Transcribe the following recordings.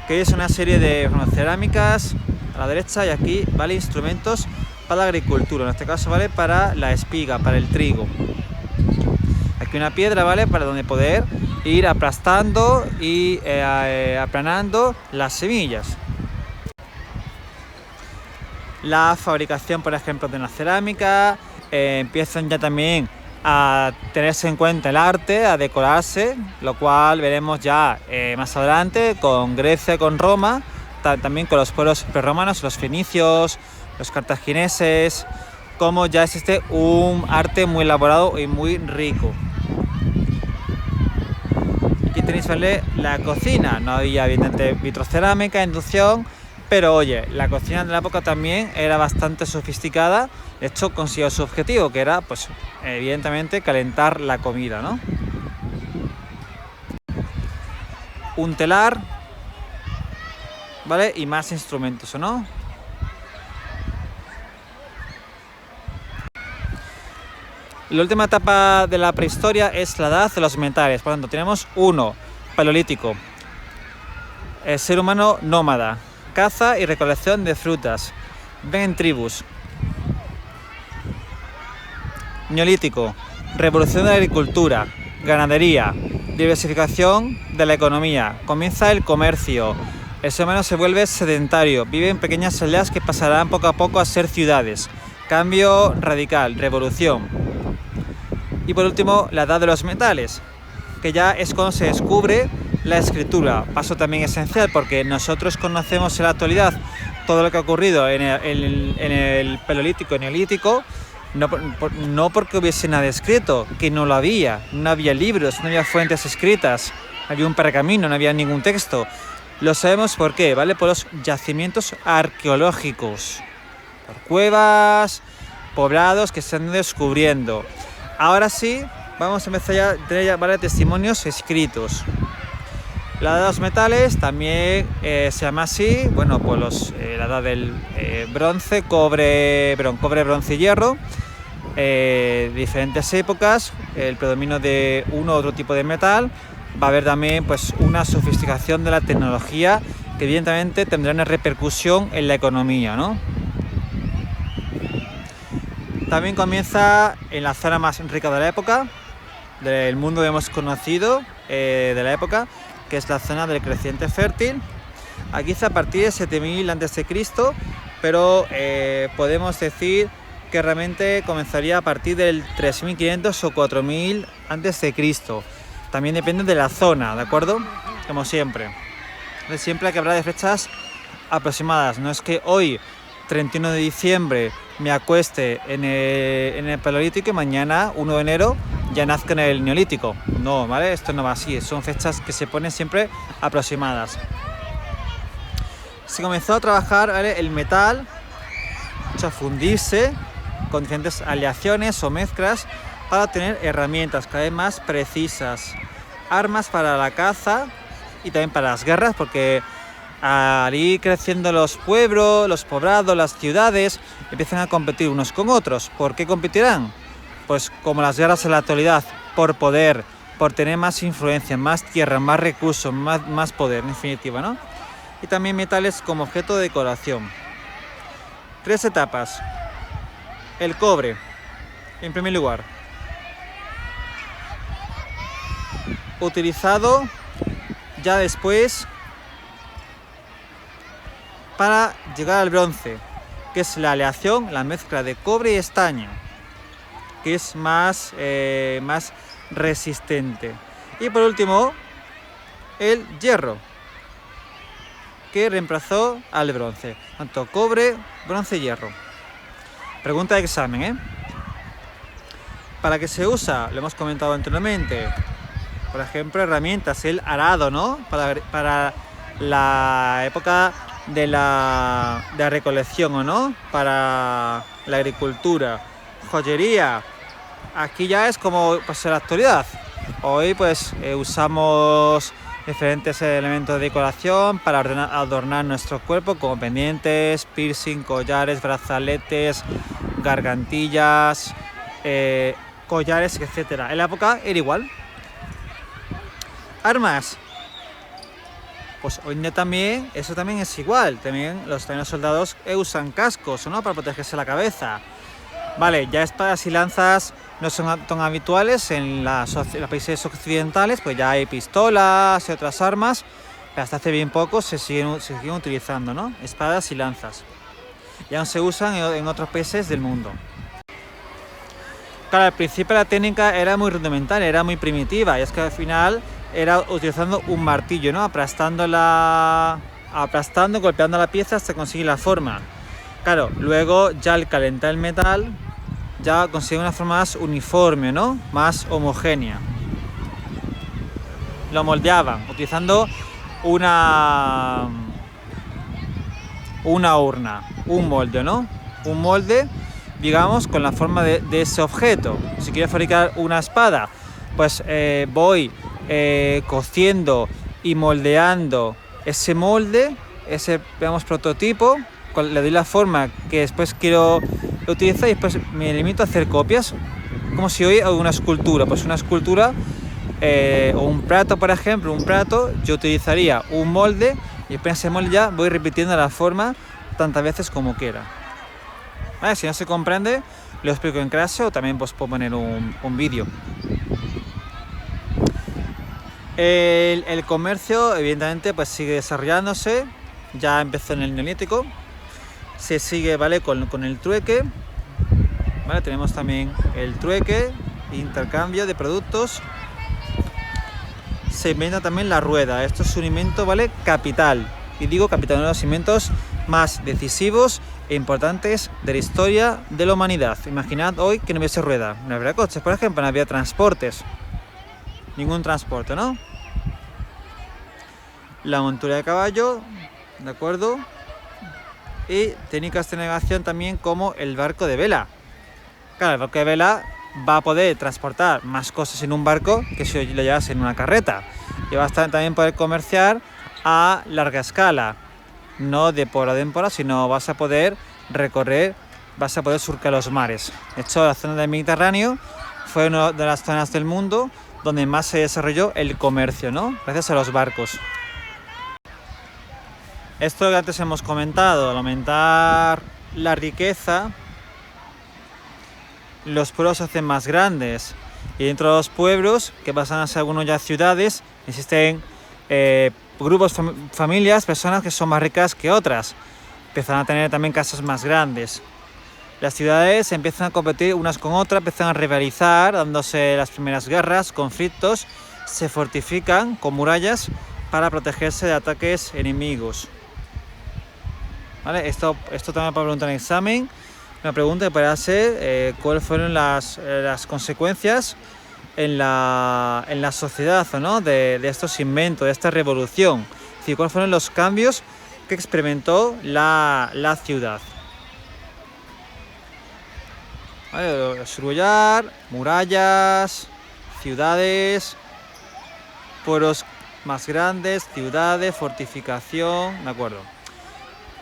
que es una serie de cerámicas a la derecha, y aquí, ¿vale? Instrumentos para la agricultura, en este caso, ¿vale? Para la espiga, para el trigo. Aquí una piedra, ¿vale? Para donde poder ir aplastando y aplanando las semillas. La fabricación, por ejemplo, de una cerámica, empiezan ya también a tenerse en cuenta el arte, a decorarse, lo cual veremos ya más adelante con Grecia, con Roma, también con los pueblos prerromanos, los fenicios, los cartagineses, como ya existe un arte muy elaborado y muy rico. Aquí tenéis, ¿vale? La cocina. No había evidentemente vitrocerámica, inducción, pero oye, la cocina de la época también era bastante sofisticada. De hecho, consiguió su objetivo, que era, pues, evidentemente, calentar la comida, ¿no? Un telar, ¿vale? Y más instrumentos, ¿o no? La última etapa de la prehistoria es la edad de los metales. Por lo tanto, tenemos 1, paleolítico, el ser humano nómada, caza y recolección de frutas, ven en tribus. Neolítico, revolución de la agricultura, ganadería, diversificación de la economía, comienza el comercio, el ser humano se vuelve sedentario, vive en pequeñas aldeas que pasarán poco a poco a ser ciudades, cambio radical, revolución. Y por último, la edad de los metales, que ya es cuando se descubre la escritura, paso también esencial porque nosotros conocemos en la actualidad todo lo que ha ocurrido en el paleolítico y neolítico, no porque hubiese nada escrito, que no lo había, no había libros, no había fuentes escritas, había un pergamino, no había ningún texto. Lo sabemos por qué, ¿vale? Por los yacimientos arqueológicos, por cuevas, poblados que se han ido descubriendo. Ahora sí, vamos a empezar ya a tener ya varios testimonios escritos. La edad de los metales también se llama así, bueno, pues la edad del bronce, cobre, bronce y hierro. Diferentes épocas, el predominio de uno u otro tipo de metal. Va a haber también, pues, una sofisticación de la tecnología que evidentemente tendrá una repercusión en la economía, ¿no? También comienza en la zona más rica de la época, del mundo que hemos conocido de la época, que es la zona del creciente fértil. Aquí es a partir de 7000 a.C., pero podemos decir que realmente comenzaría a partir del 3500 o 4000 a.C. También depende de la zona, ¿de acuerdo? Como siempre. Siempre hay que hablar de fechas aproximadas. No es que hoy, 31 de diciembre, me acueste en el paleolítico y mañana, 1 de enero, ya nazca en el neolítico. No, ¿vale? Esto no va así. Son fechas que se ponen siempre aproximadas. Se comenzó a trabajar, ¿vale?, el metal, a fundirse con diferentes aleaciones o mezclas para obtener herramientas cada vez más precisas, armas para la caza y también para las guerras, porque al ir creciendo los pueblos, los poblados, las ciudades, empiezan a competir unos con otros. ¿Por qué competirán? Pues como las guerras en la actualidad, por poder, por tener más influencia, más tierra, más recursos, más poder, en definitiva, ¿no? Y también metales como objeto de decoración. 3 etapas. El cobre, en primer lugar, utilizado ya después para llegar al bronce, que es la aleación, la mezcla de cobre y estaño, que es más resistente. Y por último, el hierro, que reemplazó al bronce. Tanto cobre, bronce y hierro. Pregunta de examen, ¿eh? ¿Para qué se usa? Lo hemos comentado anteriormente. Por ejemplo, herramientas, el arado, ¿no? Para la época de la recolección, ¿o no? Para la agricultura. Joyería. Aquí ya es como, pues, en la actualidad. Hoy, pues, usamos diferentes elementos de decoración para adornar nuestro cuerpo, como pendientes, piercing, collares, brazaletes, gargantillas, collares, etcétera. En la época era igual. Armas. Pues hoy en día también, eso también es igual. También los soldados usan cascos, ¿no? Para protegerse la cabeza. Vale, ya espadas y lanzas no son tan habituales en los países occidentales, pues ya hay pistolas y otras armas, pero hasta hace bien poco se siguen utilizando, ¿no? Espadas y lanzas. Y aún se usan en otros países del mundo. Claro, al principio la técnica era muy rudimentaria, era muy primitiva, y es que al final era utilizando un martillo, ¿no? Aplastando, golpeando la pieza hasta conseguir la forma. Claro, luego ya al calentar el metal, ya consigue una forma más uniforme, ¿no? Más homogénea. Lo moldeaban utilizando una urna, un molde, ¿no? Un molde, digamos, con la forma de ese objeto. Si quiero fabricar una espada, pues voy cociendo y moldeando ese molde, ese, digamos, prototipo, le doy la forma que después quiero utilizar y después me limito a hacer copias, como si hoy hago una escultura. Pues una escultura o un plato, por ejemplo, yo utilizaría un molde y después ese molde ya voy repitiendo la forma tantas veces como quiera. ¿Vale? Si no se comprende, lo explico en clase o también pues puedo poner un vídeo. El comercio, evidentemente, pues sigue desarrollándose. Ya empezó en el Neolítico. Se sigue, ¿vale? con el trueque. ¿Vale? Tenemos también el trueque, intercambio de productos. Se inventa también la rueda. Esto es un invento, ¿vale? Capital. Y digo capital, uno de los inventos más decisivos e importantes de la historia de la humanidad. Imaginad hoy que no hubiese rueda. No habría coches, por ejemplo, no habría transportes. Ningún transporte, ¿no? La montura de caballo, ¿de acuerdo? Y técnicas de navegación también como el barco de vela. Claro, el barco de vela va a poder transportar más cosas en un barco que si lo llevas en una carreta. Y va a también poder comerciar a larga escala. No de por a sino vas a poder recorrer, vas a poder surcar los mares. De hecho, la zona del Mediterráneo fue una de las zonas del mundo donde más se desarrolló el comercio, ¿no? Gracias a los barcos. Esto que antes hemos comentado, al aumentar la riqueza, los pueblos se hacen más grandes. Y dentro de los pueblos, que pasan a ser algunos ya ciudades, existen grupos, familias, personas que son más ricas que otras. Empiezan a tener también casas más grandes. Las ciudades empiezan a competir unas con otras, empiezan a rivalizar, dándose las primeras guerras, conflictos, se fortifican con murallas para protegerse de ataques enemigos. ¿Vale? Esto también para preguntar en examen. Una pregunta que podrá ser cuáles fueron las consecuencias en la sociedad, ¿no? de estos inventos, de esta revolución. Es decir, cuáles fueron los cambios que experimentó la ciudad. ¿Vale? Surullar, murallas, ciudades, pueblos más grandes, ciudades, fortificación, ¿de acuerdo?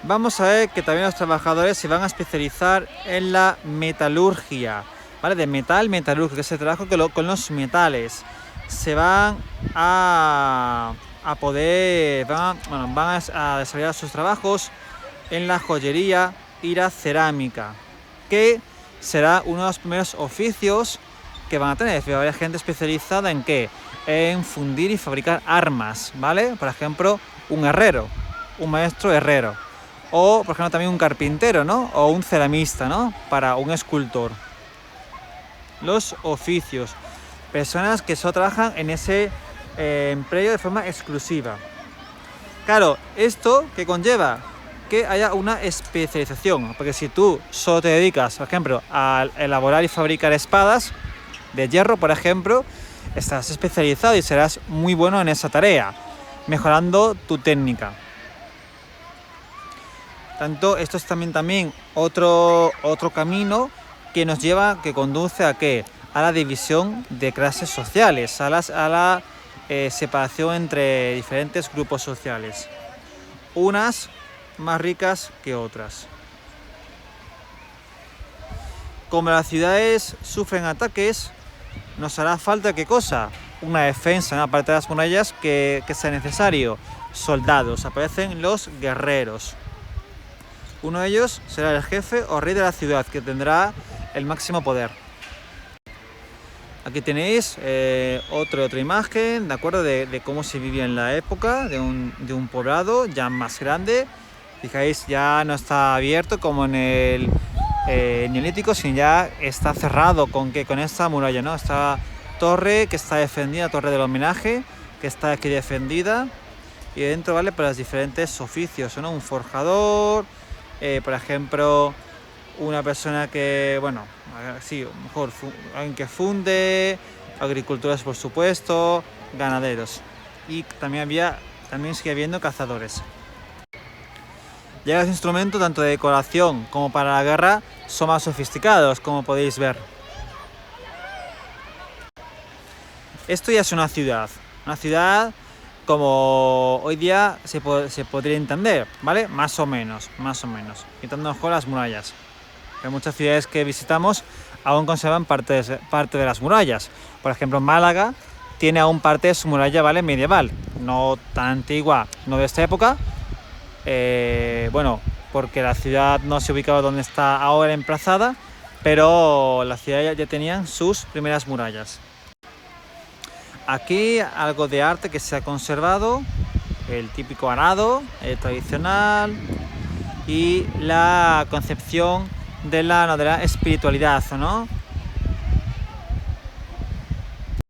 Vamos a ver que también los trabajadores se van a especializar en la metalurgia, ¿vale? De metalurgia, que es el trabajo con los metales. Se van a desarrollar sus trabajos en la joyería y la cerámica, que será uno de los primeros oficios que van a tener. Va a haber gente especializada en ¿qué? En fundir y fabricar armas, ¿vale? Por ejemplo, un herrero, un maestro herrero. O, por ejemplo, también un carpintero, ¿no? O un ceramista, ¿no? Para un escultor. Los oficios. Personas que solo trabajan en ese empleo de forma exclusiva. Claro, ¿esto qué conlleva? Que haya una especialización. Porque si tú solo te dedicas, por ejemplo, a elaborar y fabricar espadas de hierro, por ejemplo, estarás especializado y serás muy bueno en esa tarea, mejorando tu técnica. Tanto esto es también otro camino que nos lleva, que conduce a ¿qué? A la división de clases sociales, a la separación entre diferentes grupos sociales, unas más ricas que otras. Como las ciudades sufren ataques, nos hará falta ¿qué cosa? una defensa, ¿no? Aparte de las murallas, que sea necesario. Soldados, aparecen los guerreros. Uno de ellos será el jefe o rey de la ciudad, que tendrá el máximo poder. Aquí tenéis otra imagen, ¿de acuerdo? De cómo se vivía en la época, de un poblado ya más grande. Fijáis, ya no está abierto como en el Neolítico, sino ya está cerrado con esta muralla, ¿no? Esta torre que está defendida, torre del homenaje, que está aquí defendida. Y dentro, ¿vale? Para los diferentes oficios, ¿no? Un forjador, por ejemplo, una persona que, bueno, sí, mejor alguien que funde, agricultores por supuesto, ganaderos. Y también sigue habiendo cazadores. Ya los instrumentos, tanto de decoración como para la guerra, son más sofisticados, como podéis ver. Esto ya es una ciudad como hoy día se podría entender, ¿vale? Más o menos, quitando mejor las murallas. Hay muchas ciudades que visitamos aún conservan parte de las murallas. Por ejemplo, Málaga tiene aún parte de su muralla, ¿vale? Medieval, no tan antigua, no de esta época. Bueno, porque la ciudad no se ubicaba donde está ahora emplazada, pero la ciudad ya tenían sus primeras murallas. Aquí algo de arte que se ha conservado, el típico arado tradicional y la concepción de la espiritualidad, ¿no?